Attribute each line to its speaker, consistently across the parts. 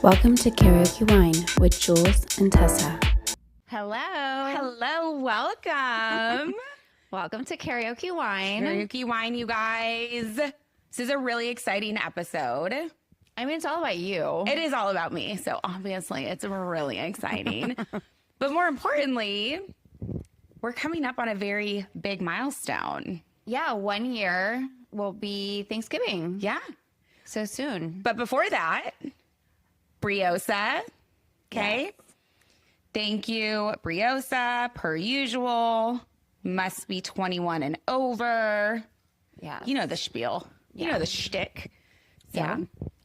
Speaker 1: Welcome to Karaoke Wine with Jules and Tessa.
Speaker 2: Hello, welcome.
Speaker 3: Welcome to Karaoke Wine.
Speaker 2: Karaoke Wine, you guys. This is a really exciting episode.
Speaker 3: I mean, it's all about you.
Speaker 2: It is all about me, so obviously it's really exciting. But more importantly, we're coming up on a very big milestone.
Speaker 3: Yeah, 1 year will be Thanksgiving.
Speaker 2: Yeah.
Speaker 3: So soon.
Speaker 2: But before that, Briosa, okay? Yes. Thank you, Briosa, per usual. Must be 21 and over.
Speaker 3: Yeah.
Speaker 2: You know the spiel. You know the shtick. So,
Speaker 3: yeah.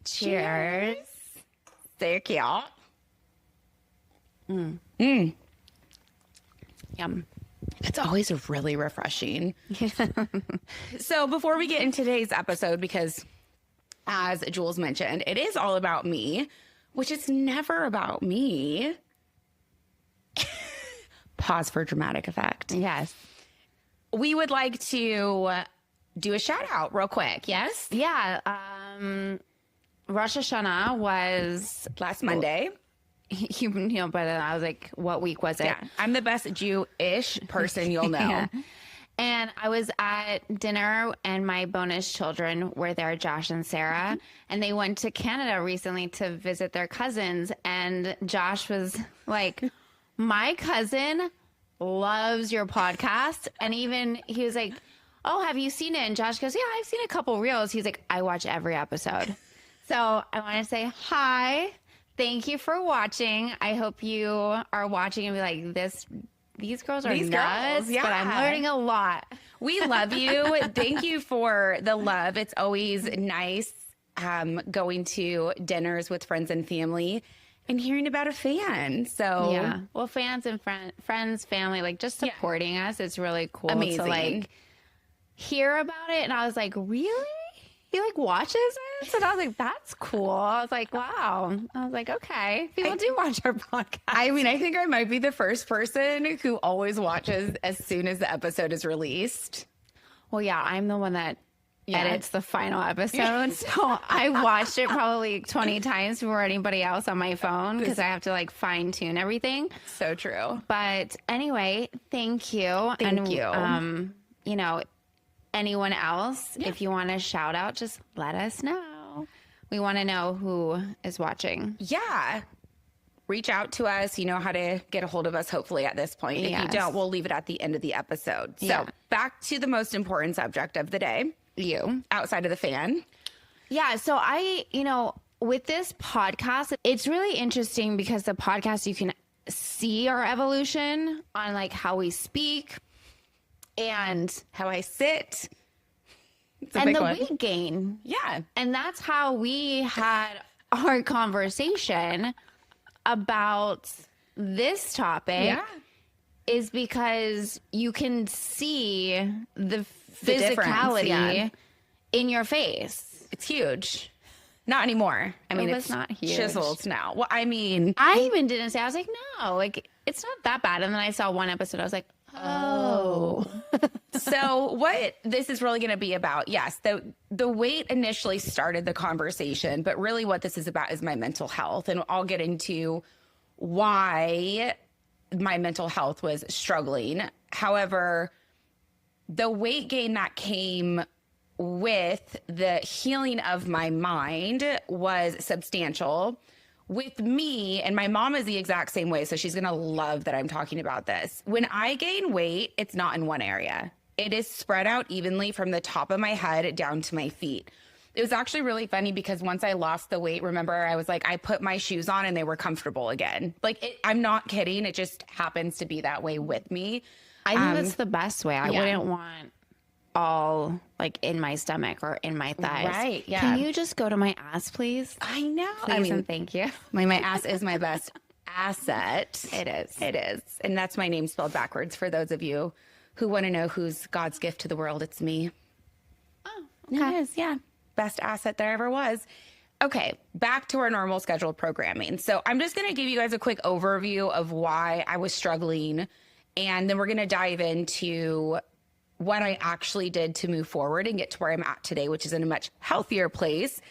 Speaker 2: Cheers. Thank you.
Speaker 3: Yum.
Speaker 2: It's always really refreshing. So before we get into today's episode, because as Jules mentioned, it is all about me, which is never about me. Pause for dramatic effect.
Speaker 3: Yes.
Speaker 2: We would like to do a shout out real quick. Yes?
Speaker 3: Yeah. Rosh Hashanah was
Speaker 2: last Monday.
Speaker 3: But I was like, what week was it?
Speaker 2: Yeah. I'm the best Jewish person you'll know. Yeah.
Speaker 3: And I was at dinner and my bonus children were there, Josh and Sarah, and they went to Canada recently to visit their cousins. And Josh was like, my cousin loves your podcast. And even he was like, oh, have you seen it? And Josh goes, yeah, I've seen a couple reels. He's like, I watch every episode. So I want to say hi. Thank you for watching. I hope you are watching and be like, these girls are nuts,
Speaker 2: yeah.
Speaker 3: But I'm learning a lot.
Speaker 2: We love you. Thank you for the love. It's always nice going to dinners with friends and family and hearing about a fan. So
Speaker 3: yeah, well, fans and friends, family, like just supporting us. It's really cool.
Speaker 2: Amazing.
Speaker 3: To like hear about it. And I was like, really? He like watches this? And I was like, that's cool. I was like, wow. I was like, okay. People do watch our podcast.
Speaker 2: I mean, I think I might be the first person who always watches as soon as the episode is released.
Speaker 3: Well, yeah, I'm the one that edits the final episode. So I watched it probably 20 times before anybody else on my phone because I have to like fine tune everything.
Speaker 2: So true.
Speaker 3: But anyway, thank you.
Speaker 2: Thank you.
Speaker 3: You know, anyone else, if you want a shout out, just let us know. We want to know who is watching.
Speaker 2: Yeah. Reach out to us. You know how to get a hold of us, hopefully, at this point. If you don't, we'll leave it at the end of the episode. So back to the most important subject of the day. You. Outside of the fan.
Speaker 3: Yeah. So with this podcast, it's really interesting because the podcast, you can see our evolution on like how we speak. And
Speaker 2: how I sit.
Speaker 3: And the weight gain.
Speaker 2: Yeah.
Speaker 3: And that's how we had our conversation about this topic.
Speaker 2: Yeah.
Speaker 3: Is because you can see the physicality in your face.
Speaker 2: It's huge. Not anymore. I mean, it's
Speaker 3: not huge.
Speaker 2: Chiseled now. Well, I mean.
Speaker 3: I even didn't say, I was like, no, like, it's not that bad. And then I saw one episode, I was like, oh.
Speaker 2: So what this is really going to be about, yes, the weight initially started the conversation, but really what this is about is my mental health. And I'll get into why my mental health was struggling. However, the weight gain that came with the healing of my mind was substantial. With me, and my mom is the exact same way, so she's going to love that I'm talking about this. When I gain weight, it's not in one area. It is spread out evenly from the top of my head down to my feet. It was actually really funny because once I lost the weight, remember, I was like, I put my shoes on and they were comfortable again. Like, I'm not kidding. It just happens to be that way with me.
Speaker 3: I think that's the best way. I wouldn't want all like in my stomach or in my thighs.
Speaker 2: Right. Yeah.
Speaker 3: Can you just go to my ass, please?
Speaker 2: I know.
Speaker 3: Please and thank you.
Speaker 2: My ass is my best asset.
Speaker 3: It is.
Speaker 2: It is. And that's my name spelled backwards for those of you who want to know who's God's gift to the world. It's me.
Speaker 3: Oh, okay.
Speaker 2: It is. Yeah. Best asset there ever was. Okay. Back to our normal scheduled programming. So I'm just going to give you guys a quick overview of why I was struggling And then we're going to dive into what I actually did to move forward and get to where I'm at today, which is in a much healthier place.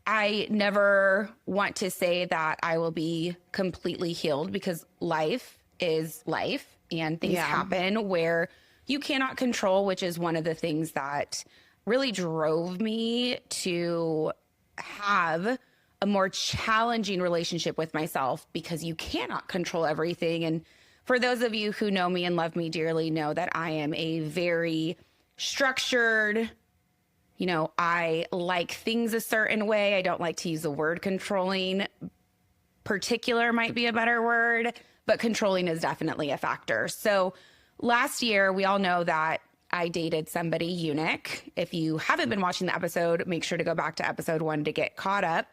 Speaker 2: I never want to say that I will be completely healed, because life is life and things happen where you cannot control, which is one of the things that really drove me to have a more challenging relationship with myself, because you cannot control everything. And for those of you who know me and love me dearly know that I am a very structured, I like things a certain way. I don't like to use the word controlling. Particular might be a better word, but controlling is definitely a factor. So last year, we all know that I dated somebody, Eunuch. If you haven't been watching the episode, make sure to go back to episode 1 to get caught up.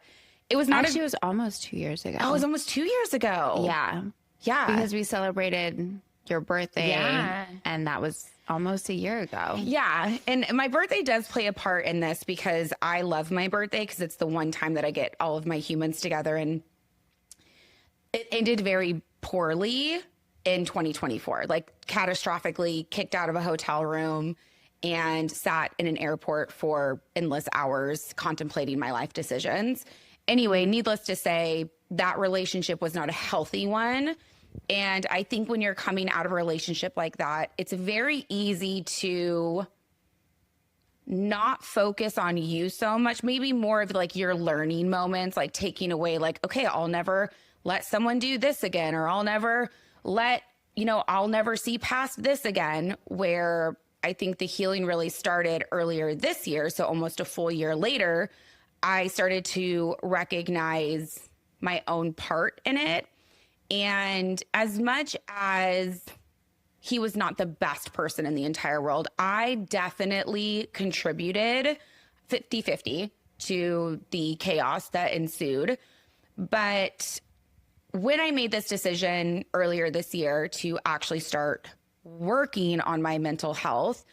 Speaker 2: It was not
Speaker 3: Actually, it was almost 2 years ago.
Speaker 2: Oh, it was almost 2 years ago.
Speaker 3: Yeah.
Speaker 2: Yeah.
Speaker 3: Because we celebrated your birthday.
Speaker 2: Yeah.
Speaker 3: And that was almost a year ago.
Speaker 2: Yeah. And my birthday does play a part in this, because I love my birthday, because it's the one time that I get all of my humans together. And it ended very poorly in 2024, like catastrophically kicked out of a hotel room and sat in an airport for endless hours contemplating my life decisions. Anyway, needless to say, that relationship was not a healthy one. And I think when you're coming out of a relationship like that, it's very easy to not focus on you so much, maybe more of like your learning moments, like taking away like, okay, I'll never let someone do this again, or I'll never I'll never see past this again, where I think the healing really started earlier this year. So almost a full year later, I started to recognize my own part in it. And as much as he was not the best person in the entire world, I definitely contributed 50-50 to the chaos that ensued. But when I made this decision earlier this year to actually start working on my mental health,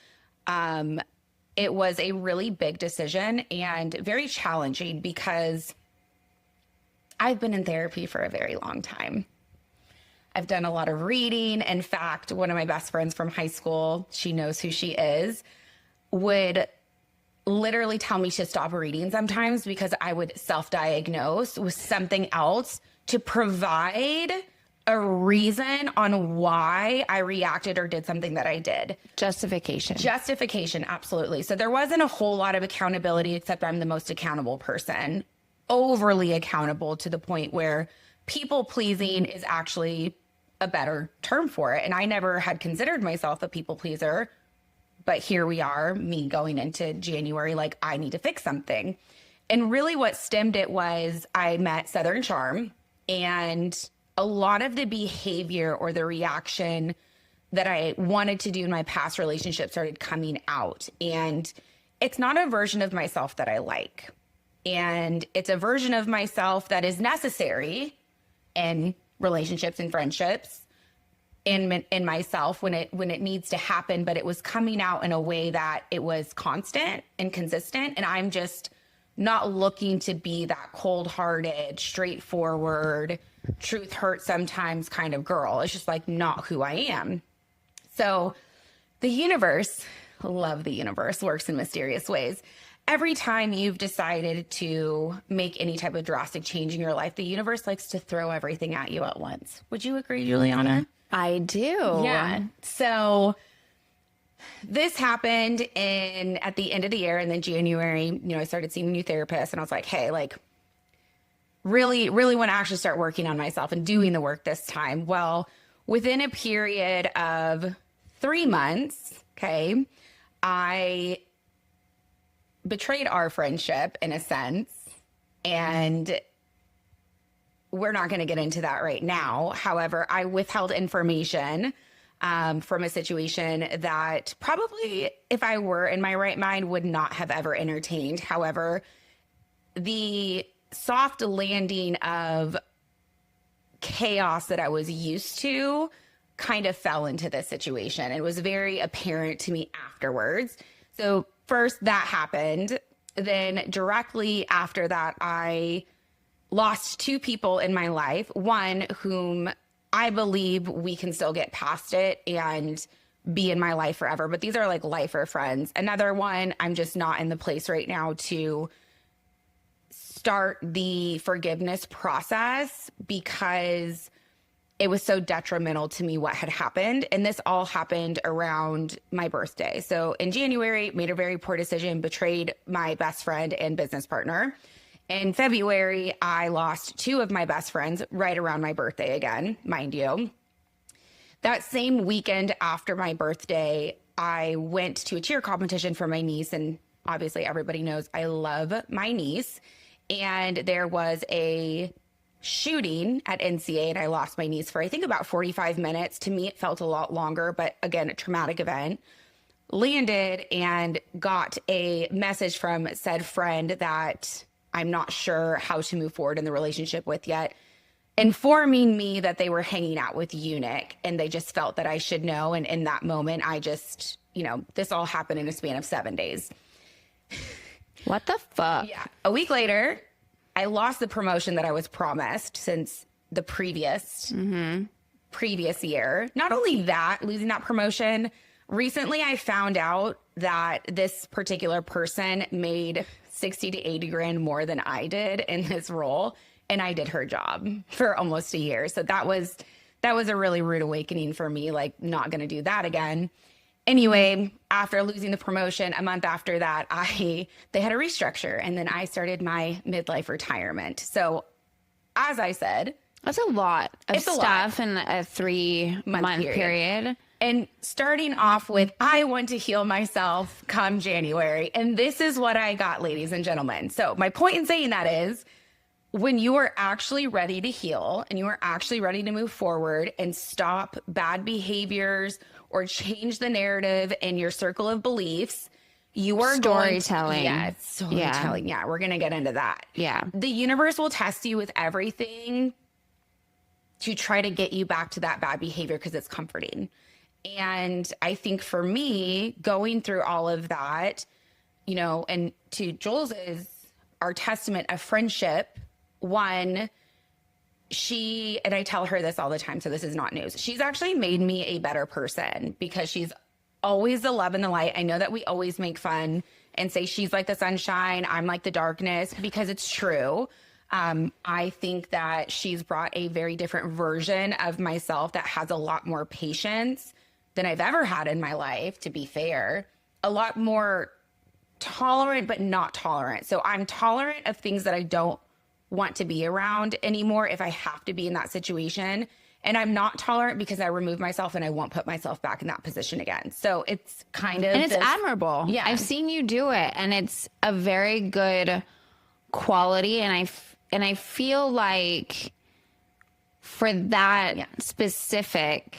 Speaker 2: it was a really big decision and very challenging, because I've been in therapy for a very long time. I've done a lot of reading. In fact, one of my best friends from high school, she knows who she is, would literally tell me to stop reading sometimes, because I would self-diagnose with something else to provide a reason on why I reacted or did something that I did. Justification, absolutely. So there wasn't a whole lot of accountability, except I'm the most accountable person, overly accountable, to the point where people pleasing is actually a better term for it. And I never had considered myself a people pleaser, but here we are, me going into January, like I need to fix something. And really what stemmed it was I met Southern Charm, and a lot of the behavior or the reaction that I wanted to do in my past relationship started coming out. And it's not a version of myself that I like. And it's a version of myself that is necessary in relationships and friendships, in myself when it needs to happen. But it was coming out in a way that it was constant and consistent. And I'm just not looking to be that cold-hearted, straightforward, truth hurts sometimes kind of girl. It's just like not who I am. So the universe, love the universe, works in mysterious ways. Every time you've decided to make any type of drastic change in your life, the universe likes to throw everything at you at once. Would you agree, Juliana?
Speaker 3: I do.
Speaker 2: Yeah. So this happened at the end of the year, and then January, I started seeing a new therapist, and I was like, hey, like really, really want to actually start working on myself and doing the work this time. Well, within a period of 3 months, okay, I betrayed our friendship in a sense, and we're not going to get into that right now. However, I withheld information from a situation that probably, if I were in my right mind, would not have ever entertained. However, the soft landing of chaos that I was used to kind of fell into this situation. It was very apparent to me afterwards. So first that happened. Then directly after that, I lost 2 people in my life. One whom I believe we can still get past it and be in my life forever. But these are like lifer friends. Another one, I'm just not in the place right now to start the forgiveness process because it was so detrimental to me what had happened. And this all happened around my birthday. So in January, made a very poor decision, betrayed my best friend and business partner. In February, I lost 2 of my best friends right around my birthday again, mind you. That same weekend after my birthday, I went to a cheer competition for my niece. And obviously everybody knows I love my niece. And there was a shooting at NCA and I lost my niece for, I think, about 45 minutes. To me, it felt a lot longer, but again, a traumatic event. Landed and got a message from said friend that I'm not sure how to move forward in the relationship with yet, informing me that they were hanging out with Eunuch and they just felt that I should know. And in that moment, I just, this all happened in a span of 7 days.
Speaker 3: What the fuck?
Speaker 2: Yeah. A week later, I lost the promotion that I was promised since the previous year. Not only that, losing that promotion, recently I found out that this particular person made 60 to 80 grand more than I did in his role. And I did her job for almost a year. So that was a really rude awakening for me, like not going to do that again. Anyway, after losing the promotion, a month after that, they had a restructure and then I started my midlife retirement. So as I said,
Speaker 3: that's a lot of stuff in a 3-month period.
Speaker 2: And starting off with, I want to heal myself come January. And this is what I got, ladies and gentlemen. So my point in saying that is when you are actually ready to heal and you are actually ready to move forward and stop bad behaviors or change the narrative in your circle of beliefs, you are
Speaker 3: storytelling.
Speaker 2: Storytelling. Yeah, we're going to get into that.
Speaker 3: Yeah.
Speaker 2: The universe will test you with everything to try to get you back to that bad behavior because it's comforting. And I think for me, going through all of that, and to Jules' our testament of friendship, one, and I tell her this all the time, so this is not news. She's actually made me a better person because she's always the love and the light. I know that we always make fun and say she's like the sunshine, I'm like the darkness, because it's true. I think that she's brought a very different version of myself that has a lot more patience than I've ever had in my life, to be fair. A lot more tolerant, but not tolerant. So I'm tolerant of things that I don't want to be around anymore if I have to be in that situation. And I'm not tolerant because I remove myself and I won't put myself back in that position again. So it's kind of...
Speaker 3: And it's admirable.
Speaker 2: Yeah.
Speaker 3: I've seen you do it and it's a very good quality. And I feel like for that specific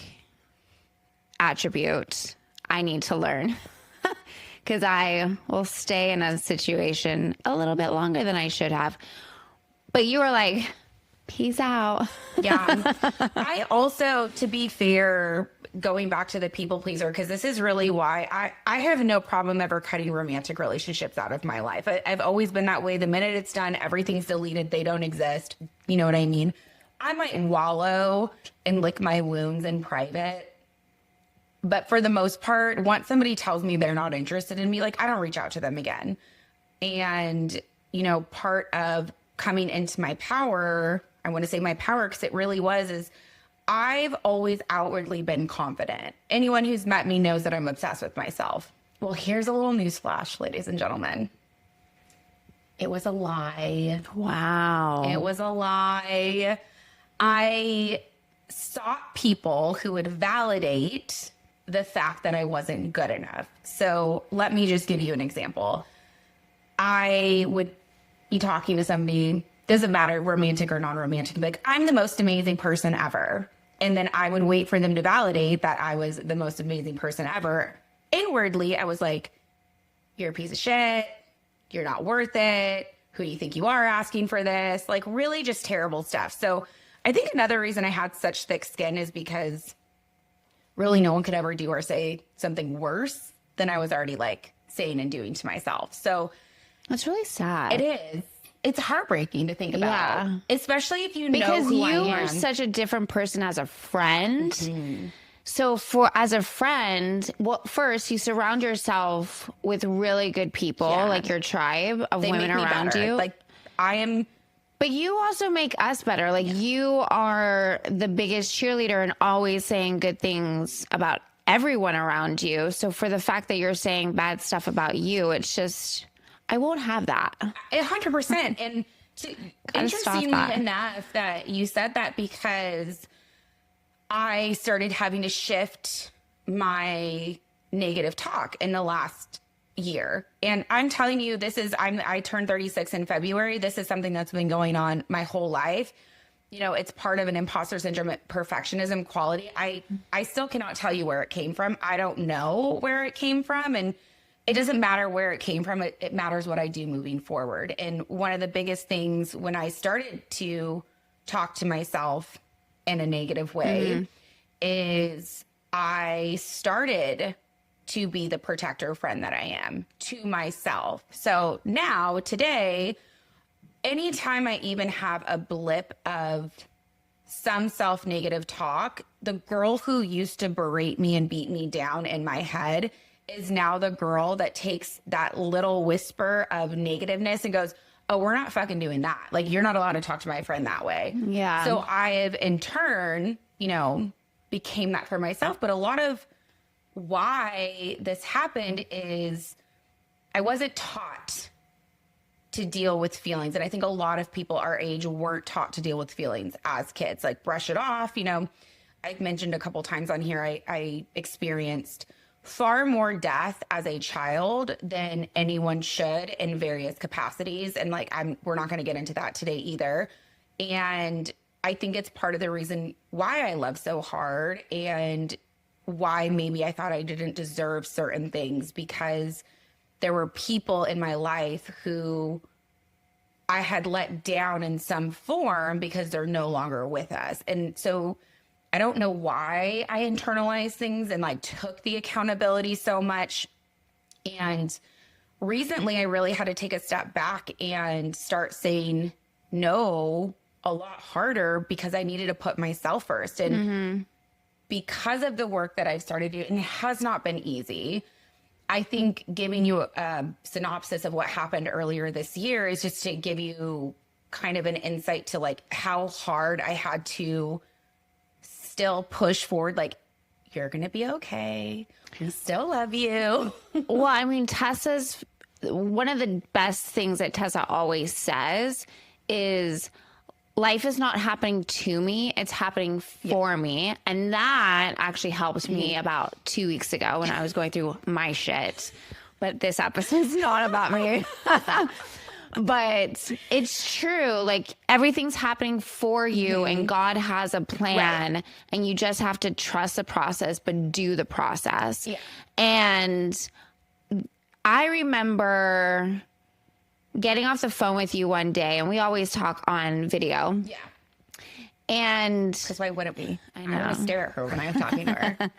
Speaker 3: attribute, I need to learn because I will stay in a situation a little bit longer than I should have. But you were like, peace out.
Speaker 2: Yeah. I also, to be fair, going back to the people pleaser, because this is really why I have no problem ever cutting romantic relationships out of my life. I've always been that way. The minute it's done, everything's deleted. They don't exist. You know what I mean? I might wallow and lick my wounds in private. But for the most part, once somebody tells me they're not interested in me, like I don't reach out to them again. And, part of coming into my power, I want to say my power because it really is I've always outwardly been confident. Anyone who's met me knows that I'm obsessed with myself. Well, here's a little newsflash, ladies and gentlemen. It was a lie.
Speaker 3: Wow.
Speaker 2: It was a lie. I sought people who would validate the fact that I wasn't good enough. So let me just give you an example. I would be talking to somebody, doesn't matter romantic or non-romantic, like I'm the most amazing person ever. And then I would wait for them to validate that I was the most amazing person ever. Inwardly, I was like, you're a piece of shit. You're not worth it. Who do you think you are asking for this? Like really just terrible stuff. So I think another reason I had such thick skin is because really no one could ever do or say something worse than I was already like saying and doing to myself. So
Speaker 3: that's really sad.
Speaker 2: it is. it's heartbreaking to think about.
Speaker 3: Yeah.
Speaker 2: Especially if you know
Speaker 3: Because
Speaker 2: who I
Speaker 3: you
Speaker 2: am.
Speaker 3: are such a different person as a friend.
Speaker 2: Mm-hmm.
Speaker 3: So as a friend, well, first you surround yourself with really good people, like your tribe of
Speaker 2: They
Speaker 3: women
Speaker 2: make me
Speaker 3: around
Speaker 2: better.
Speaker 3: you.
Speaker 2: Like I am.
Speaker 3: But you also make us better. Like you are the biggest cheerleader and always saying good things about everyone around you. So for the fact that you're saying bad stuff about you, it's just, I won't have that.
Speaker 2: 100%. And interestingly
Speaker 3: that.
Speaker 2: enough that you said that, because I started having to shift my negative talk in the last year. And I'm telling you, I turned 36 in February. This is something that's been going on my whole life. You know, it's part of an imposter syndrome, perfectionism quality. I still cannot tell you where it came from. I don't know where it came from. And it doesn't matter where it came from. It matters what I do moving forward. And one of the biggest things when I started to talk to myself in a negative way is I started to be the protector friend that I am to myself. So now, today, anytime I even have a blip of some self-negative talk, the girl who used to berate me and beat me down in my head is now the girl that takes that little whisper of negativeness and goes, oh, we're not fucking doing that. Like, you're not allowed to talk to my friend that way.
Speaker 3: Yeah.
Speaker 2: So I have, in turn, you know, became that for myself. But a lot of why this happened is I wasn't taught to deal with feelings. And I think a lot of people our age weren't taught to deal with feelings as kids, like brush it off. You know, I've mentioned a couple times on here, I experienced far more death as a child than anyone should in various capacities. And like, we're not going to get into that today either. And I think it's part of the reason why I love so hard and why maybe I thought I didn't deserve certain things, because there were people in my life who I had let down in some form because they're no longer with us. And so I don't know why I internalized things and like took the accountability so much. And recently I really had to take a step back and start saying no a lot harder, because I needed to put myself first. And because of the work that I've started doing, and it has not been easy, I think giving you a synopsis of what happened earlier this year is just to give you kind of an insight to like how hard I had to still push forward. Like, you're going to be okay. We still love you.
Speaker 3: Well, I mean, one of the best things that Tessa always says is life is not happening to me, it's happening for me. And that actually helped me about 2 weeks ago when I was going through my shit. But this episode's not about me. But it's true. Like, everything's happening for you and God has a plan, and you just have to trust the process, but do the process. Yeah. And I remember getting off the phone with you one day, and we always talk on video.
Speaker 2: Yeah.
Speaker 3: And
Speaker 2: because why wouldn't we?
Speaker 3: I know.
Speaker 2: I want to stare at her when I'm talking to her.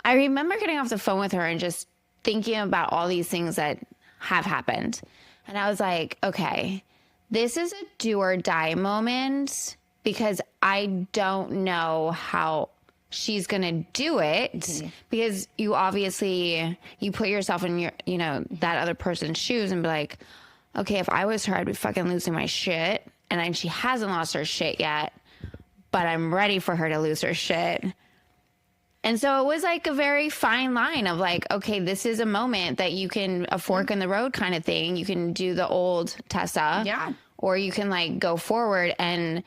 Speaker 3: I remember getting off the phone with her and just thinking about all these things that have happened. And I was like, okay, this is a do or die moment, because I don't know how she's going to do it, because you obviously, you put yourself in your, you know, that other person's shoes and be like, okay, if I was her, I'd be fucking losing my shit. And then she hasn't lost her shit yet, but I'm ready for her to lose her shit. And so it was like a very fine line of like, okay, this is a moment that you can, a fork in the road kind of thing. You can do the old Tessa.
Speaker 2: Yeah.
Speaker 3: Or you can like go forward. And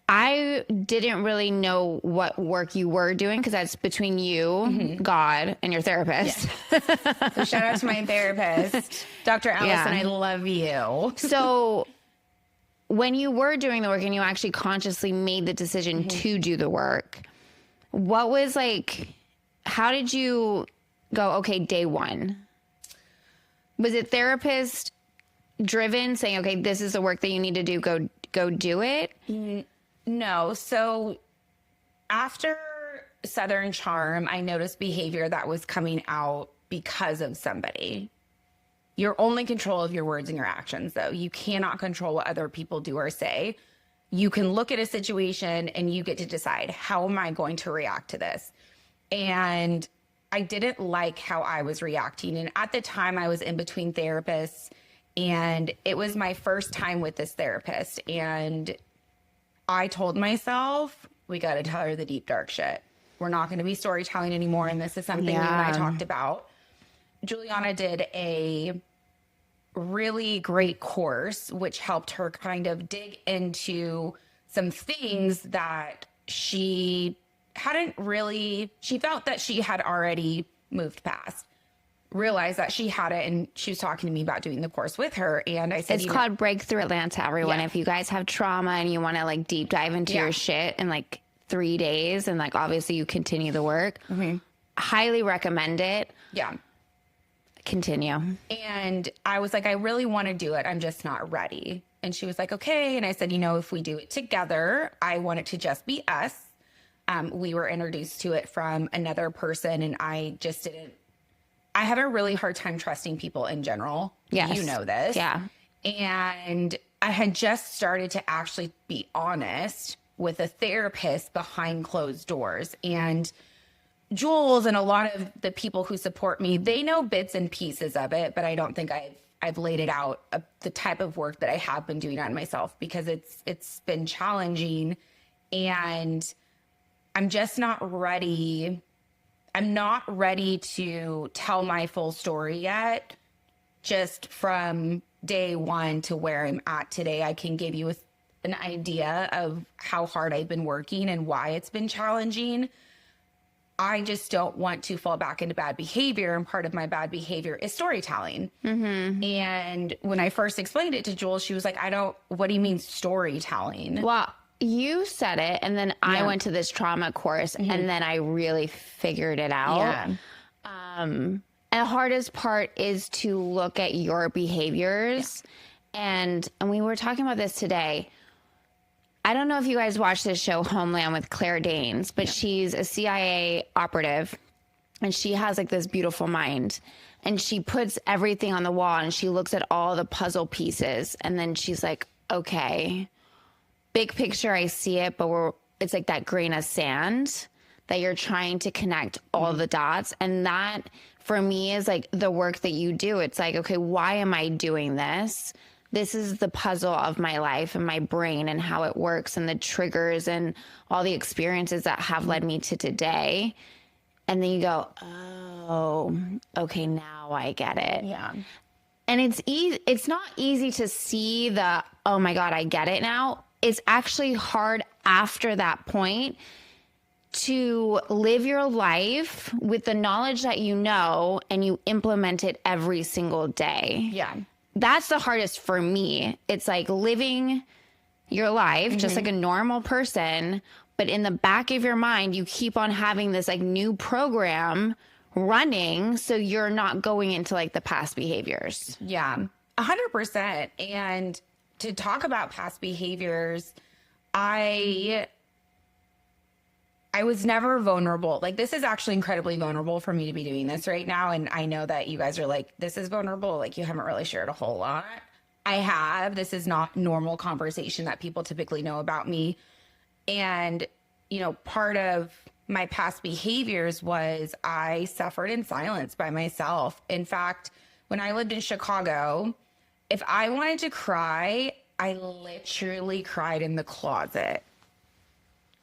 Speaker 3: I didn't really know what work you were doing, because that's between you, God, and your therapist.
Speaker 2: Yeah. So shout out to my therapist, Dr. Allison. I love you.
Speaker 3: So when you were doing the work and you actually consciously made the decision to do the work, what was like, how did you go, okay, day one? Was it therapist driven, saying, okay, this is the work that you need to do, go do it?
Speaker 2: No. So after Southern Charm, I noticed behavior that was coming out because of somebody. You're only in control of your words and your actions, though. You cannot control what other people do or say. You can look at a situation and you get to decide, how am I going to react to this? And I didn't like how I was reacting. And at the time, I was in between therapists, and it was my first time with this therapist. And I told myself, we got to tell her the deep, dark shit. We're not going to be storytelling anymore. And this is something you and I talked about. Juliana did a really great course, which helped her kind of dig into some things that she felt that she had already moved past, realized that she had it, and she was talking to me about doing the course with her. And I said,
Speaker 3: it's called Breakthrough Atlanta, everyone.
Speaker 2: Yeah.
Speaker 3: If you guys have trauma and you want to like deep dive into your shit in like 3 days, and like obviously you continue the work, highly recommend it.
Speaker 2: Yeah.
Speaker 3: Continue.
Speaker 2: And I was like, I really want to do it. I'm just not ready. And she was like, okay. And I said, if we do it together, I want it to just be us. We were introduced to it from another person, and I have a really hard time trusting people in general.
Speaker 3: Yes.
Speaker 2: You know this.
Speaker 3: Yeah.
Speaker 2: And I had just started to actually be honest with a therapist behind closed doors. And Jules and a lot of the people who support me, they know bits and pieces of it, but I don't think I've laid it out, the type of work that I have been doing on myself, because it's been challenging, and I'm just not ready. I'm not ready to tell my full story yet. Just from day one to where I'm at today, I can give you an idea of how hard I've been working and why it's been challenging. I just don't want to fall back into bad behavior. And part of my bad behavior is storytelling. And when I first explained it to Jules, she was like, what do you mean storytelling?
Speaker 3: Well, you said it, and then I went to this trauma course, and then I really figured it out.
Speaker 2: Yeah.
Speaker 3: And the hardest part is to look at your behaviors. And we were talking about this today. I don't know if you guys watch this show Homeland with Claire Danes, but she's a CIA operative, and she has like this beautiful mind, and she puts everything on the wall, and she looks at all the puzzle pieces, and then she's like, okay, big picture, I see it, but it's like that grain of sand that you're trying to connect all the dots. And that for me is like the work that you do. It's like, okay, why am I doing this? This is the puzzle of my life and my brain and how it works, and the triggers and all the experiences that have led me to today. And then you go, oh, okay, now I get it.
Speaker 2: Yeah.
Speaker 3: And it's easy. It's not easy to see oh my God, I get it now. It's actually hard after that point to live your life with the knowledge that you know, and you implement it every single day.
Speaker 2: Yeah.
Speaker 3: That's the hardest for me. It's like living your life just like a normal person, but in the back of your mind, you keep on having this like new program running, so you're not going into like the past behaviors.
Speaker 2: Yeah, 100%. And to talk about past behaviors, I was never vulnerable. Like, this is actually incredibly vulnerable for me to be doing this right now. And I know that you guys are like, this is vulnerable. Like, you haven't really shared a whole lot. I have. This is not normal conversation that people typically know about me. And, part of my past behaviors was I suffered in silence by myself. In fact, when I lived in Chicago, if I wanted to cry, I literally cried in the closet.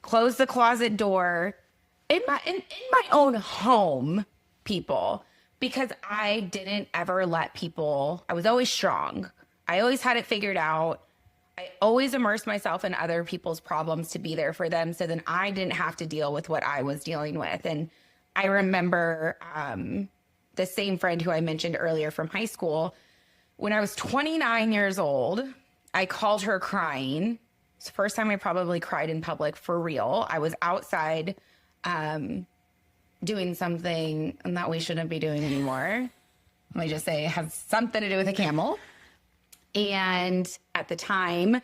Speaker 2: Close the closet door in my own home, people, because I didn't ever let people. I was always strong. I always had it figured out. I always immersed myself in other people's problems to be there for them, so then I didn't have to deal with what I was dealing with. And I remember the same friend who I mentioned earlier from high school. When I was 29 years old, I called her crying. It's the first time I probably cried in public for real. I was outside doing something that we shouldn't be doing anymore. Let me just say it has something to do with a camel. And at the time,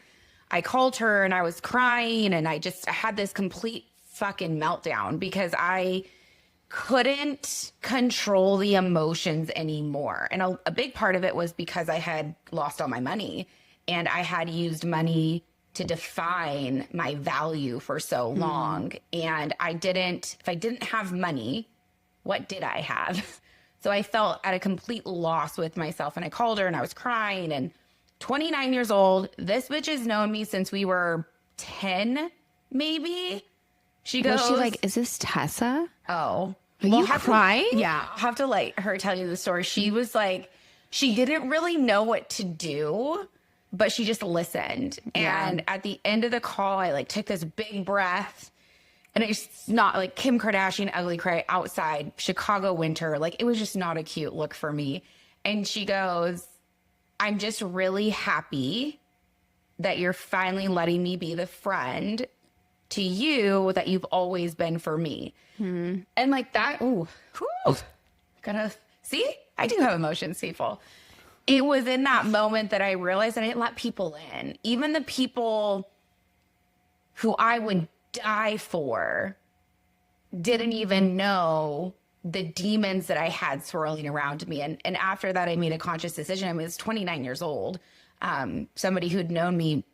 Speaker 2: I called her and I was crying, and I had this complete fucking meltdown because I couldn't control the emotions anymore. And a big part of it was because I had lost all my money and I had used money to define my value for so long. And if I didn't have money, what did I have? So I felt at a complete loss with myself, and I called her and I was crying, and 29 years old, this bitch has known me since we were 10, maybe. She goes,
Speaker 3: Was she like, is this Tessa?
Speaker 2: oh,
Speaker 3: Are you crying?
Speaker 2: yeah, I'll have to let her tell you the story. She was like, she didn't really know what to do, but she just listened.
Speaker 3: Yeah.
Speaker 2: And at the end of the call, I like took this big breath, and it's not like Kim Kardashian ugly cry outside Chicago winter. Like, it was just not a cute look for me. And she goes, I'm just really happy that you're finally letting me be the friend to you that you've always been for me. And like that, gonna see, I do have emotions, people. It was in that moment that I realized that I didn't let people in. Even the people who I would die for didn't even know the demons that I had swirling around me. And after that, I made a conscious decision. I was 29 years old. Somebody who'd known me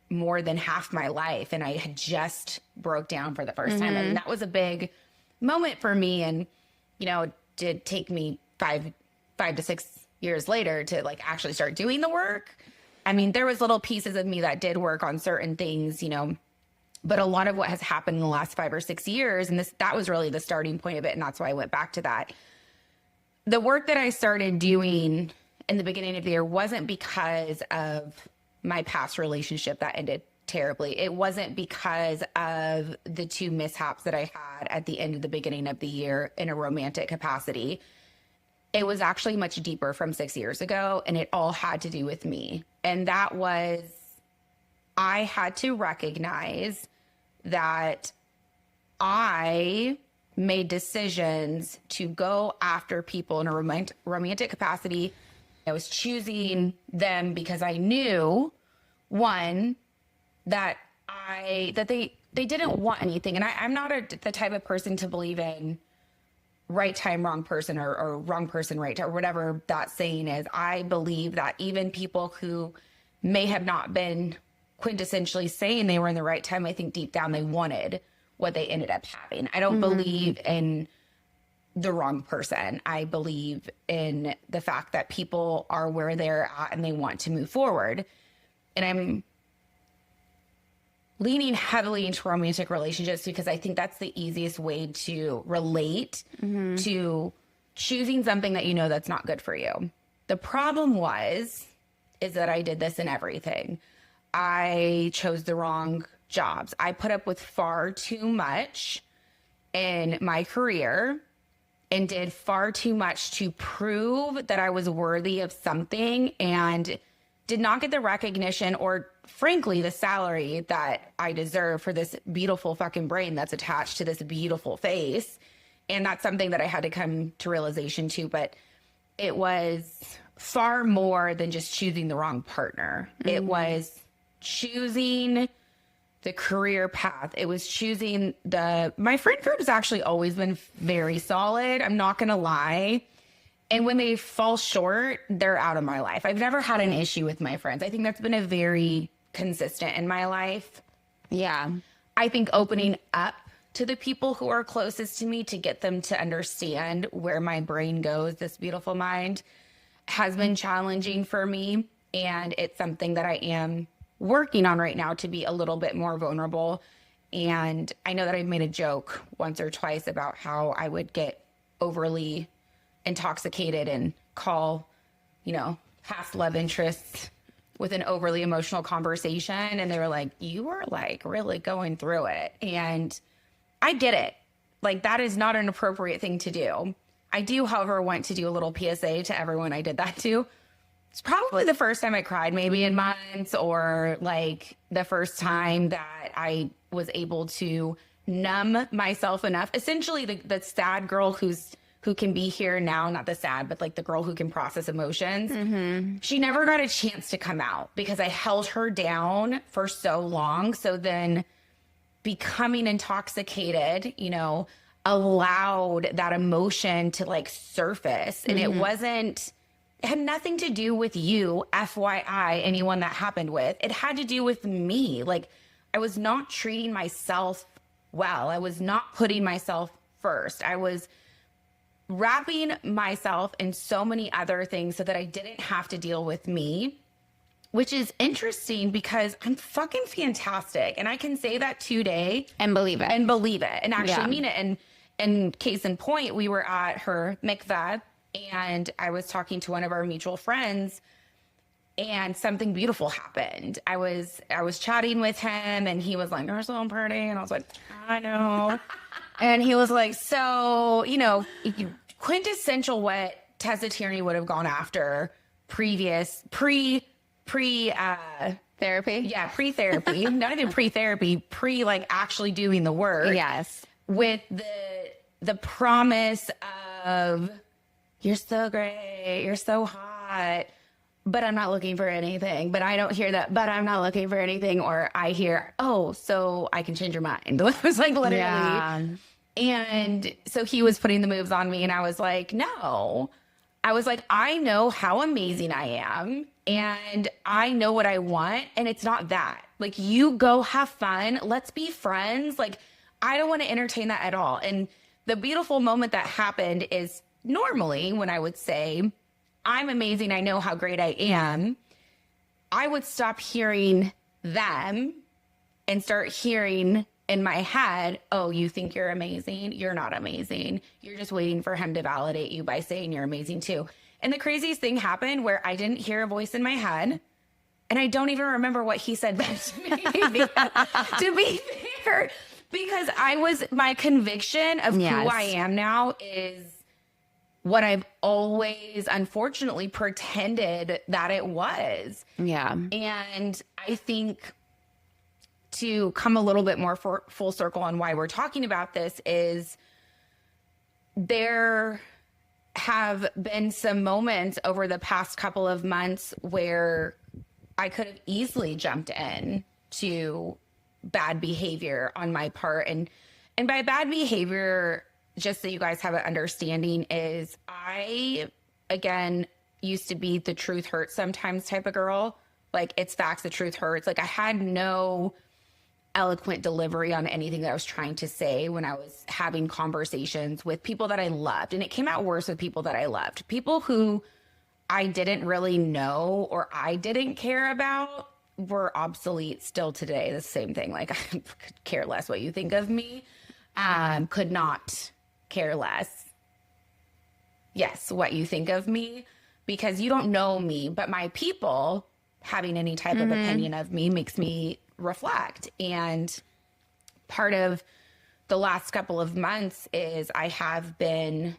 Speaker 2: more than half my life, and I had just broke down for the first time. And that was a big moment for me. And, it did take me five to 6 years later to like actually start doing the work. I mean, there was little pieces of me that did work on certain things, but a lot of what has happened in the last 5 or 6 years, and that was really the starting point of it. And that's why I went back to that. The work that I started doing in the beginning of the year wasn't because of my past relationship that ended terribly. It wasn't because of the 2 mishaps that I had at the end of the beginning of the year in a romantic capacity. It was actually much deeper from 6 years ago, and it all had to do with me. And that was, I had to recognize that I made decisions to go after people in a romantic capacity. I was choosing them because I knew, one, that they didn't want anything. And I'm not the type of person to believe in right time, wrong person, or wrong person, right time, or whatever that saying is. I believe that even people who may have not been quintessentially saying they were in the right time, I think deep down they wanted what they ended up having. I don't believe in the wrong person. I believe in the fact that people are where they're at and they want to move forward. And I'm leaning heavily into romantic relationships because I think that's the easiest way to relate to choosing something that that's not good for you. The problem is that I did this in everything. I chose the wrong jobs. I put up with far too much in my career and did far too much to prove that I was worthy of something, and did not get the recognition or, frankly, the salary that I deserve for this beautiful fucking brain that's attached to this beautiful face. And that's something that I had to come to realization to. But it was far more than just choosing the wrong partner. It was choosing the career path. It was choosing my friend group has actually always been very solid. I'm not going to lie. And when they fall short, they're out of my life. I've never had an issue with my friends. I think that's been a very consistent in my life.
Speaker 3: Yeah.
Speaker 2: I think opening up to the people who are closest to me to get them to understand where my brain goes, this beautiful mind, has been challenging for me. And it's something that I am working on right now to be a little bit more vulnerable. And I know that I've made a joke once or twice about how I would get overly intoxicated and call, past love interests with an overly emotional conversation. And they were like, you were like really going through it. And I get it. Like, that is not an appropriate thing to do. I do, however, want to do a little PSA to everyone I did that to. It's probably the first time I cried maybe in months, or like the first time that I was able to numb myself enough. Essentially the sad girl who can be here now, not the sad, but like the girl who can process emotions. She never got a chance to come out because I held her down for so long. So then becoming intoxicated, allowed that emotion to like surface. And it had nothing to do with you, FYI, anyone that happened with. It had to do with me. Like, I was not treating myself well. I was not putting myself first. I was wrapping myself in so many other things so that I didn't have to deal with me, which is interesting because I'm fucking fantastic. And I can say that today.
Speaker 3: And believe it.
Speaker 2: And actually mean it. And case in point, we were at her mikveh and I was talking to one of our mutual friends and something beautiful happened. I was chatting with him and he was like, "You're so pretty." And I was like, "I know." And he was like, "So, you know, quintessential what Tessa Tierney would have gone after pre-therapy. Yeah, pre-therapy. Not even pre-therapy, like actually doing the work.
Speaker 3: Yes.
Speaker 2: With the promise of, you're so great, you're so hot, but I'm not looking for anything." But I don't hear that, "but I'm not looking for anything." Or I hear, "Oh, so I can change your mind." It was like literally. Yeah. And so he was putting the moves on me and I was like, no. I was like, I know how amazing I am and I know what I want. And it's not that. Like, you go have fun. Let's be friends. Like, I don't want to entertain that at all. And the beautiful moment that happened is normally when I would say, "I'm amazing, I know how great I am," I would stop hearing them and start hearing in my head, "Oh, you think you're amazing? You're not amazing. You're just waiting for him to validate you by saying you're amazing too." And the craziest thing happened where I didn't hear a voice in my head. And I don't even remember what he said back to me, to be fair, because my conviction of who I am now is what I've always, unfortunately, pretended that it was.
Speaker 3: Yeah.
Speaker 2: And I think to come a little bit more full circle on why we're talking about this is there have been some moments over the past couple of months where I could have easily jumped in to bad behavior on my part. And by bad behavior, just so you guys have an understanding, is I, again, used to be the truth hurts sometimes type of girl. Like, it's facts, the truth hurts. Like, I had no eloquent delivery on anything that I was trying to say when I was having conversations with people that I loved. And it came out worse with people that I loved. People who I didn't really know or I didn't care about were obsolete still today. The same thing. Like, I could care less what you think of me. Could not care less. Yes, what you think of me, because you don't know me, but my people having any type of opinion of me makes me reflect. And part of the last couple of months is I have been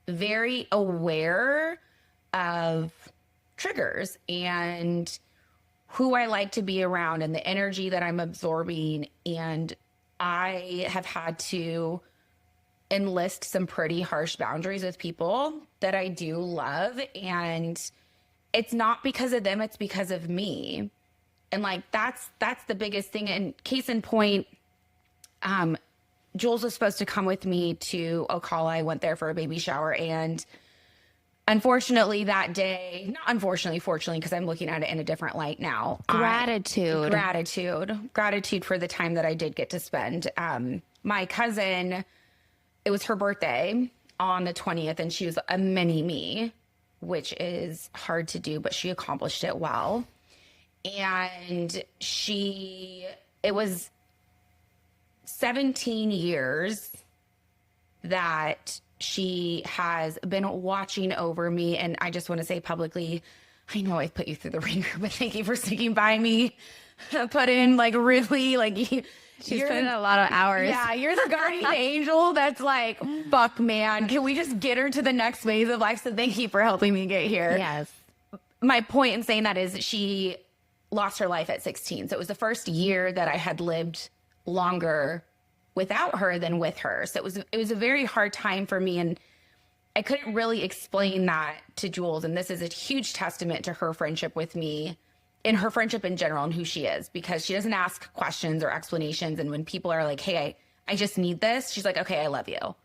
Speaker 2: very aware of triggers and who I like to be around and the energy that I'm absorbing. And I have had to enlist some pretty harsh boundaries with people that I do love. And it's not because of them, it's because of me. And like, that's the biggest thing. And case in point, Jules was supposed to come with me to Ocala. I went there for a baby shower. And unfortunately that day, not unfortunately, fortunately, because I'm looking at it in a different light now. Gratitude for the time that I did get to spend. My cousin, it was her birthday on the 20th and she was a mini me, which is hard to do, but she accomplished it well. And it was 17 years that she has been watching over me. And I just want to say publicly, I know I've put you through the ringer, but thank you for sticking by me. Put in like really like
Speaker 3: she's put in a lot of hours.
Speaker 2: Yeah, you're the guardian angel that's like, fuck man, can we just get her to the next phase of life? So thank you for helping me get here.
Speaker 3: Yes.
Speaker 2: My point in saying that is she lost her life at 16. So it was the first year that I had lived longer without her than with her. So it was a very hard time for me. And I couldn't really explain that to Jules. And this is a huge testament to her friendship with me and her friendship in general and who she is, because she doesn't ask questions or explanations. And when people are like, hey, I just need this, she's like, okay, I love you.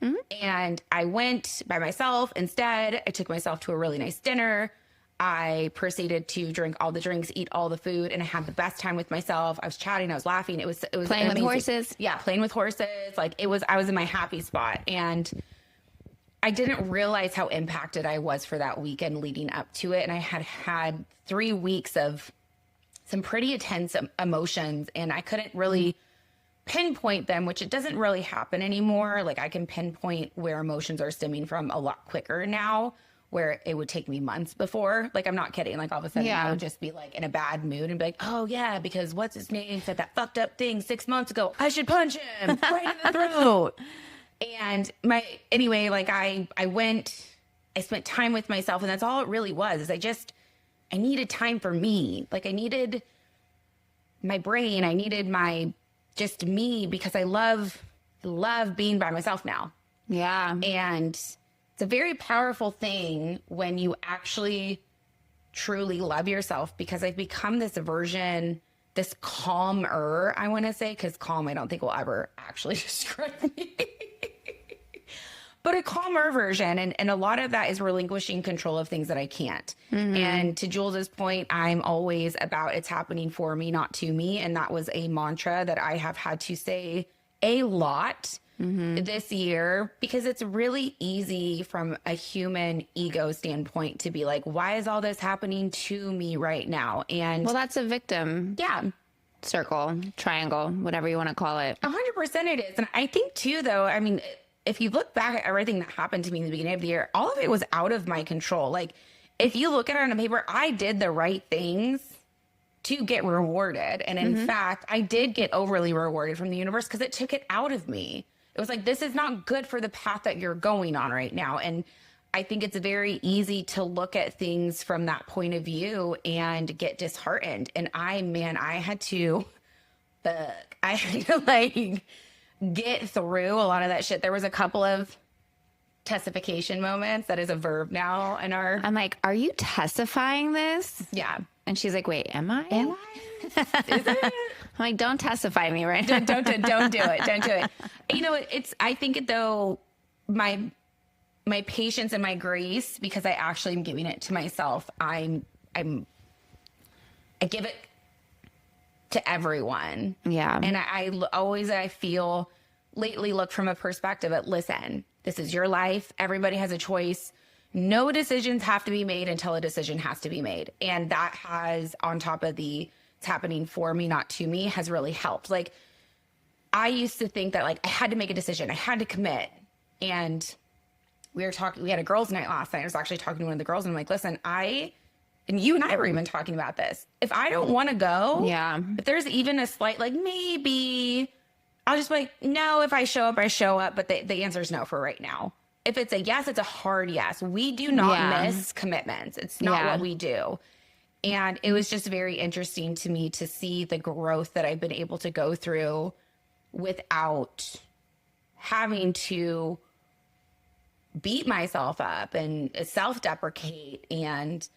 Speaker 2: And I went by myself instead. I took myself to a really nice dinner. I proceeded to drink all the drinks, eat all the food, and I had the best time with myself. I was chatting, I was laughing. It was
Speaker 3: playing
Speaker 2: amazing.
Speaker 3: with horses.
Speaker 2: Yeah, playing with horses. Like I was in my happy spot, and I didn't realize how impacted I was for that weekend leading up to it. And I had 3 weeks of some pretty intense emotions, and I couldn't really pinpoint them, which it doesn't really happen anymore. Like I can pinpoint where emotions are stemming from a lot quicker now, where it would take me months before. Like I'm not kidding. Like all of a sudden I would just be like in a bad mood and be like, oh yeah, because what's his name said that fucked up thing 6 months ago. I should punch him right in the throat. And anyway, like I spent time with myself, and that's all it really was, is I needed time for me. Like I needed my brain. I needed just me, because I love being by myself now.
Speaker 3: Yeah.
Speaker 2: And it's a very powerful thing when you actually truly love yourself, because I've become this version, this calmer, I want to say, because calm I don't think will ever actually describe me. But a calmer version. And a lot of that is relinquishing control of things that I can't. And to Jules's point, I'm always about it's happening for me, not to me. And that was a mantra that I have had to say a lot this year, because it's really easy from a human ego standpoint to be like, why is all this happening to me right now? And
Speaker 3: Well, that's a victim circle, triangle, whatever you want to call it.
Speaker 2: 100% it is. And I think too, though, I mean, if you look back at everything that happened to me in the beginning of the year, all of it was out of my control. Like if you look at it on a paper, I did the right things to get rewarded. And in fact, I did get overly rewarded from the universe, because it took it out of me. It was like, this is not good for the path that you're going on right now. And I think it's very easy to look at things from that point of view and get disheartened. And I had to like get through a lot of that shit. There was a couple of testification moments. That is a verb now in our...
Speaker 3: I'm like, are you testifying this?
Speaker 2: Yeah.
Speaker 3: And she's like, wait, am I?
Speaker 2: Am I? Is it?
Speaker 3: I'm like, don't testify me right now.
Speaker 2: Don't do it. Don't do it. You know, I think though, my patience and my grace, because I actually am giving it to myself. I give it to everyone.
Speaker 3: Yeah.
Speaker 2: And I feel lately look from a perspective at, listen, this is your life. Everybody has a choice. No decisions have to be made until a decision has to be made. And that has, on top of it's happening for me, not to me, has really helped. Like I used to think that like I had to make a decision. I had to commit. And we had a girls' night last night. I was actually talking to one of the girls, and I'm like, listen, and you and I were even talking about this. If I don't want to go, if there's even a slight, like maybe I'll just be like, no, if I show up, I show up. But the answer is no for right now. If it's a yes, it's a hard yes. We do not miss commitments. It's not what we do. And it was just very interesting to me to see the growth that I've been able to go through without having to beat myself up and self-deprecate. And,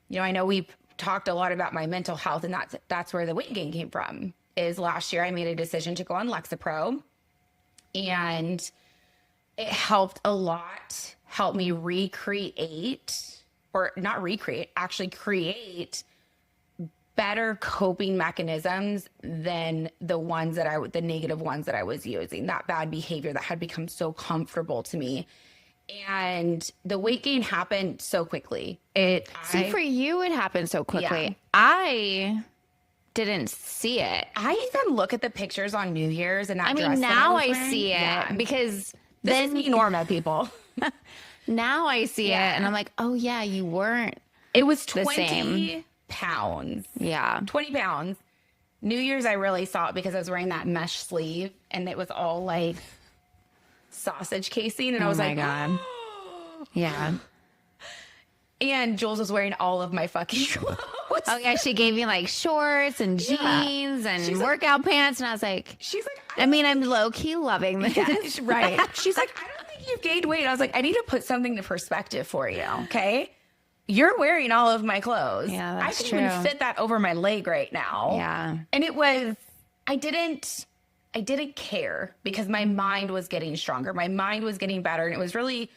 Speaker 2: you know, I know we've talked a lot about my mental health, and that's where the weight gain came from. Is last year I made a decision to go on Lexapro, and it helped a lot, helped me actually create better coping mechanisms than the negative ones that I was using, that bad behavior that had become so comfortable to me. And the weight gain happened so quickly.
Speaker 3: For you, it happened so quickly.
Speaker 2: Yeah.
Speaker 3: I didn't see it.
Speaker 2: I even look at the pictures on New Year's and
Speaker 3: now I see it because
Speaker 2: this is me, Norma, people.
Speaker 3: Now I see it, and I'm like, oh yeah, you weren't.
Speaker 2: It was
Speaker 3: the
Speaker 2: 20
Speaker 3: same.
Speaker 2: pounds.
Speaker 3: Yeah.
Speaker 2: 20 pounds. New Year's, I really saw it because I was wearing that mesh sleeve, and it was all like sausage casing. And I was like,
Speaker 3: God. Yeah.
Speaker 2: And Jules was wearing all of my fucking clothes.
Speaker 3: Oh yeah, she gave me like shorts and jeans and workout pants, and I was like, I'm low key loving this.
Speaker 2: Yes, right. She's like, I don't think you've gained weight. I was like, I need to put something into perspective for you, okay? You're wearing all of my clothes.
Speaker 3: Yeah, that's
Speaker 2: I can even
Speaker 3: true.
Speaker 2: fit that over my leg right now.
Speaker 3: Yeah.
Speaker 2: And it was, I didn't I didn't care because my mind was getting stronger. My mind was getting better. And it was really,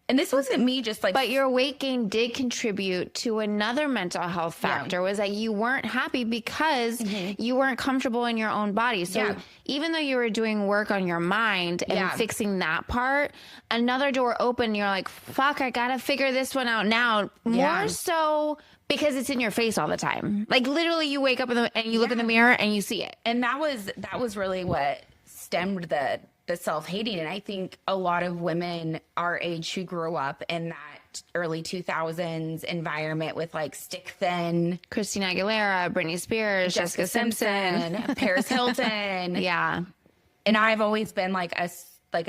Speaker 2: and this wasn't me just like.
Speaker 3: But your weight gain did contribute to another mental health factor, was that you weren't happy because you weren't comfortable in your own body. So even though you were doing work on your mind and fixing that part, another door opened. You're like, fuck, I got to figure this one out now. More so because it's in your face all the time. Like literally you wake up and you look in the mirror and you see it.
Speaker 2: And that was really what stemmed the self-hating. And I think a lot of women our age who grew up in that early 2000s environment with like stick thin
Speaker 3: Christina Aguilera, Britney Spears, Jessica Simpson,
Speaker 2: Paris Hilton.
Speaker 3: Yeah.
Speaker 2: And I've always been like a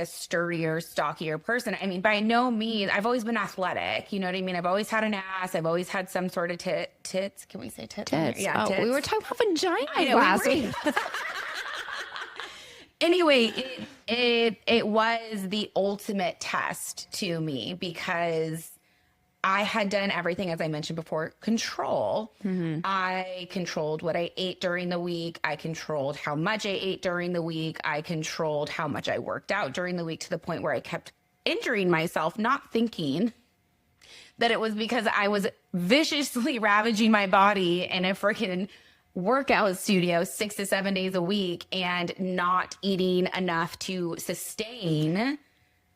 Speaker 2: sturdier, stockier person. I mean, by no means, I've always been athletic. You know what I mean? I've always had an ass. I've always had some sort of tits. Can we say tits?
Speaker 3: Yeah,
Speaker 2: tits.
Speaker 3: We were talking about vaginas last week.
Speaker 2: Anyway, it was the ultimate test to me because I had done everything, as I mentioned before, control. I controlled what I ate during the week. I controlled how much I ate during the week. I controlled how much I worked out during the week to the point where I kept injuring myself, not thinking that it was because I was viciously ravaging my body in a freaking workout studio 6 to 7 days a week and not eating enough to sustain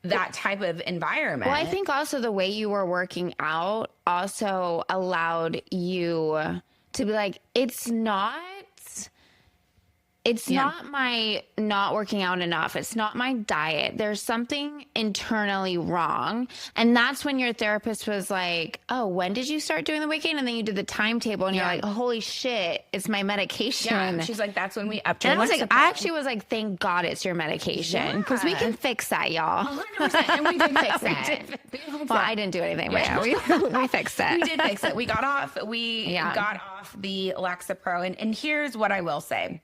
Speaker 2: that type of environment.
Speaker 3: Well, I think also the way you were working out also allowed you to be like, it's not my not working out enough. It's not my diet. There's something internally wrong. And that's when your therapist was like, oh, when did you start doing the weight gain? And then you did the timetable and you're like, oh, holy shit, it's my medication.
Speaker 2: Yeah. She's like, that's when we upped your
Speaker 3: And I was like,
Speaker 2: supply.
Speaker 3: I actually was like, thank God it's your medication. Because we can fix that, y'all.
Speaker 2: 100%. And we did fix it.
Speaker 3: Well, I didn't do anything, but yeah, we fixed it.
Speaker 2: We did fix it. We got off the Lexapro. And here's what I will say.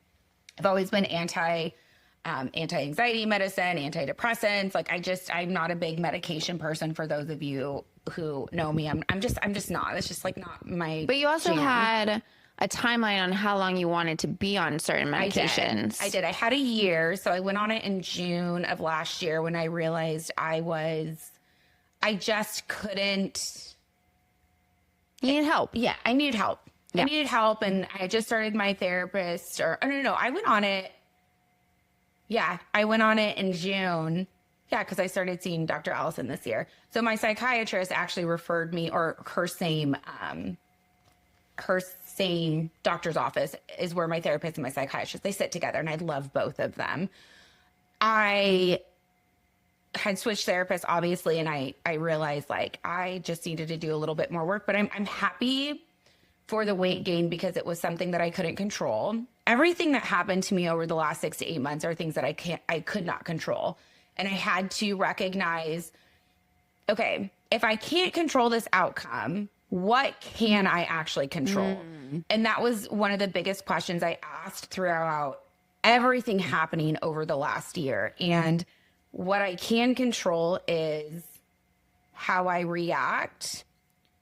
Speaker 2: I've always been anti-anxiety medicine, antidepressants. Like I'm not a big medication person. For those of you who know me, I'm just not. It's just like not my.
Speaker 3: But you also
Speaker 2: jam.
Speaker 3: had a timeline on how long you wanted to be on certain medications.
Speaker 2: I did. I had a year. So I went on it in June of last year when I realized I just couldn't.
Speaker 3: You need help.
Speaker 2: Yeah, I needed help.
Speaker 3: Yeah.
Speaker 2: I needed help, and I just started my therapist. No. I went on it. Yeah, I went on it in June. Yeah, because I started seeing Dr. Allison this year. So my psychiatrist actually referred me, or her same doctor's office is where my therapist and my psychiatrist, they sit together, and I love both of them. I had switched therapists, obviously, and I realized like I just needed to do a little bit more work, but I'm happy for the weight gain because it was something that I couldn't control. Everything that happened to me over the last 6 to 8 months are things that I could not control. And I had to recognize, okay, if I can't control this outcome, what can I actually control? And that was one of the biggest questions I asked throughout everything happening over the last year. And what I can control is how I react,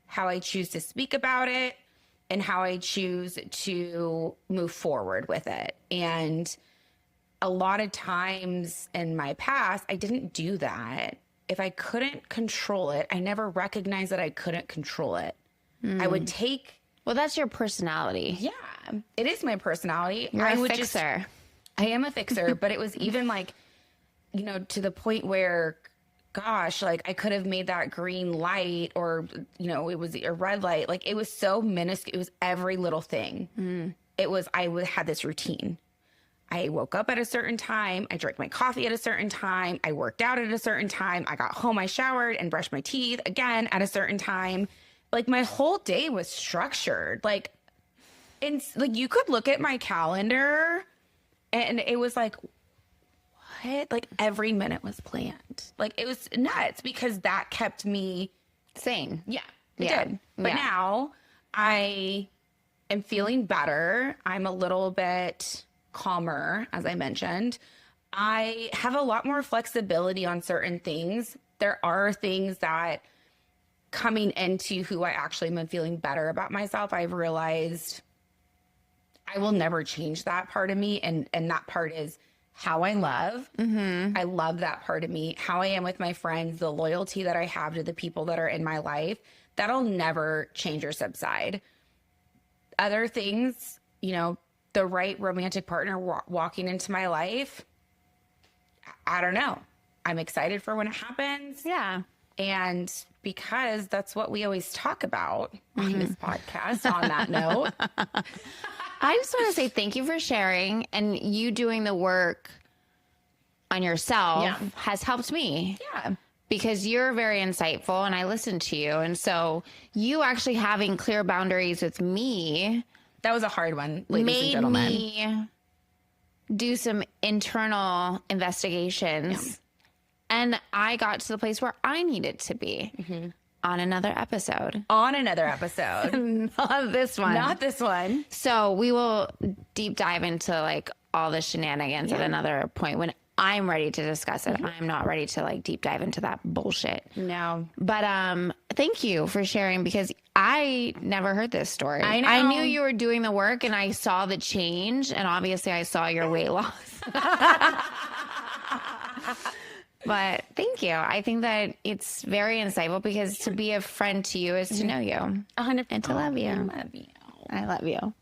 Speaker 2: how I choose to speak about it, and how I choose to move forward with it. And a lot of times in my past, I didn't do that. If I couldn't control it, I never recognized that I couldn't control it. I would take...
Speaker 3: Well, that's your personality.
Speaker 2: Yeah, it is my personality.
Speaker 3: You're a fixer.
Speaker 2: I am a fixer, but it was even like, to the point where... gosh, like I could have made that green light, or, it was a red light. Like it was so minuscule. It was every little thing. It was, had this routine. I woke up at a certain time. I drank my coffee at a certain time. I worked out at a certain time. I got home. I showered and brushed my teeth again at a certain time. Like my whole day was structured. Like you could look at my calendar and it was like, like every minute was planned. Like it was nuts because that kept me
Speaker 3: sane.
Speaker 2: Yeah, it did. But now I am feeling better. I'm a little bit calmer, as I mentioned. I have a lot more flexibility on certain things. There are things that coming into who I actually am feeling better about myself, I've realized I will never change that part of me. And that part is how I love. I love that part of me, how I am with my friends, the loyalty that I have to the people that are in my life. That'll never change or subside. Other things, the right romantic partner walking into my life, I don't know. I'm excited for when it happens.
Speaker 3: Yeah.
Speaker 2: And because that's what we always talk about on this podcast, on that note.
Speaker 3: I just want to say thank you for sharing, and you doing the work on yourself has helped me.
Speaker 2: Yeah.
Speaker 3: Because you're very insightful and I listen to you. And so you actually having clear boundaries with me.
Speaker 2: That was a hard one, ladies and gentlemen.
Speaker 3: Made me do some internal investigations. And I got to the place where I needed to be on another episode.
Speaker 2: On another episode.
Speaker 3: Not this one.
Speaker 2: Not this one.
Speaker 3: So we will deep dive into like all the shenanigans at another point when I'm ready to discuss it. I'm not ready to like deep dive into that bullshit.
Speaker 2: No.
Speaker 3: But thank you for sharing, because I never heard this story.
Speaker 2: I know.
Speaker 3: I knew you were doing the work and I saw the change, and obviously I saw your weight loss. But thank you. I think that it's very insightful, because to be a friend to you is to know you
Speaker 2: 100%.
Speaker 3: and to love you.
Speaker 2: I love you.
Speaker 3: I love you.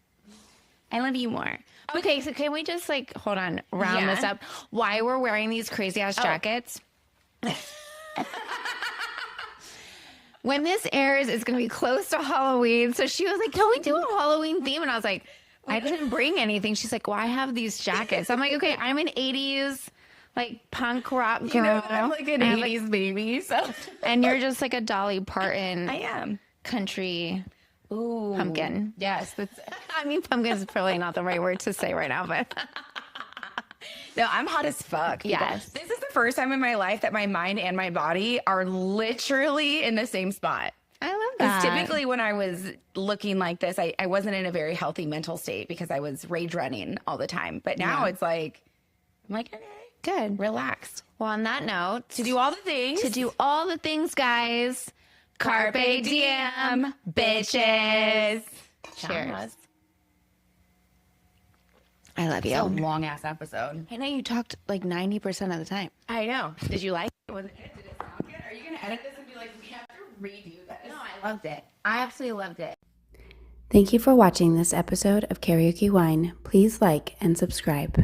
Speaker 3: I love you more. Okay, so can we just like, hold on, round this up? Why we're wearing these crazy ass jackets? When this airs, it's going to be close to Halloween. So she was like, can we do a Halloween theme? And I was like, I didn't bring anything. She's like, well, I have these jackets. I'm like, okay, I'm an 80s like punk rock girl.
Speaker 2: I'm like an 80s baby. So.
Speaker 3: And you're just like a Dolly Parton.
Speaker 2: I am.
Speaker 3: Country.
Speaker 2: Ooh.
Speaker 3: Pumpkin.
Speaker 2: Yes.
Speaker 3: I mean, pumpkin is probably not the right word to say right now, but.
Speaker 2: No, I'm hot as fuck.
Speaker 3: Yes.
Speaker 2: This is the first time in my life that my mind and my body are literally in the same spot.
Speaker 3: I love
Speaker 2: Because
Speaker 3: that.
Speaker 2: typically when I was looking like this, I wasn't in a very healthy mental state because I was rage running all the time. But now it's like, I'm like, okay,
Speaker 3: Good.
Speaker 2: relaxed.
Speaker 3: Well, on that note,
Speaker 2: To do all the things.
Speaker 3: guys. Carpe diem, bitches. Cheers. I love you.
Speaker 2: It's a long ass episode.
Speaker 3: I know you talked like 90% of the time.
Speaker 2: I know. Did you like it? Was it good? Did it sound good? Are you going to edit this and be like, we have to redo this?
Speaker 3: No, I loved it. I absolutely loved it.
Speaker 1: Thank you for watching this episode of Karaoke Wine. Please like and subscribe.